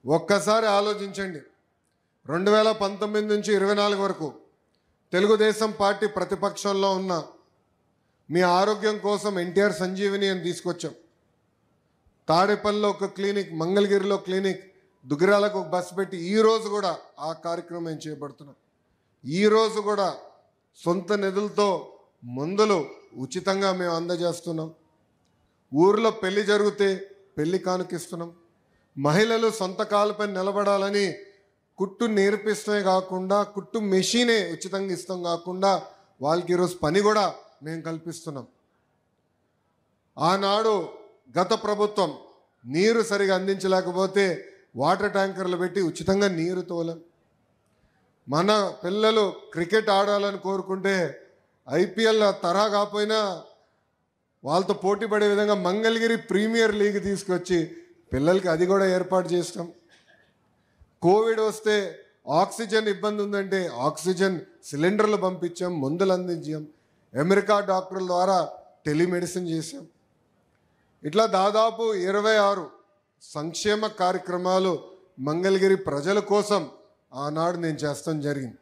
ఒక్కసారి ఆలోచించండి. 2019 నుంచి 24 వరకు తెలుగుదేశం పార్టీ ప్రతిపక్షంలో ఉన్న మీ ఆరోగ్యం కోసం ఎన్టీఆర్ సంజీవిని అని తీసుకొచ్చాం. తాడేపల్లిలో ఒక క్లినిక్, మంగళగిరిలో క్లినిక్, దుగ్గిరాలకు ఒక బస్సు పెట్టి ఈరోజు కూడా ఆ కార్యక్రమం చేపడుతున్నాం. ఈరోజు కూడా సొంత నిధులతో మందులు ఉచితంగా మేము అందజేస్తున్నాం. ఊర్లో పెళ్లి జరిగితే పెళ్లి కానుకిస్తున్నాం. మహిళలు సొంత కాళ్ళపై నిలబడాలని కుట్టు నేర్పిస్తమే కాకుండా కుట్టు మెషీనే ఉచితంగా ఇస్తాం కాకుండా వాళ్ళకి ఈరోజు పని కూడా మేము కల్పిస్తున్నాం. ఆనాడు గత ప్రభుత్వం నీరు సరిగా అందించలేకపోతే వాటర్ ట్యాంకర్లు పెట్టి ఉచితంగా నీరు తోలాం. మన పిల్లలు క్రికెట్ ఆడాలని కోరుకుంటే ఐపీఎల్ తరహా కాకపోయినా వాళ్ళతో పోటీ పడే విధంగా మంగళగిరి ప్రీమియర్ లీగ్ తీసుకొచ్చి పిల్లలకి అది కూడా ఏర్పాటు చేస్తాం. కోవిడ్ వస్తే ఆక్సిజన్ ఇబ్బంది ఉందంటే ఆక్సిజన్ సిలిండర్లు పంపించాం, మందులు అందించాం. అమెరికా డాక్టర్ల ద్వారా టెలిమెడిసిన్ చేశాం. ఇట్లా దాదాపు 26 సంక్షేమ కార్యక్రమాలు మంగళగిరి ప్రజల కోసం ఆనాడు నేను చేస్తాం జరిగింది.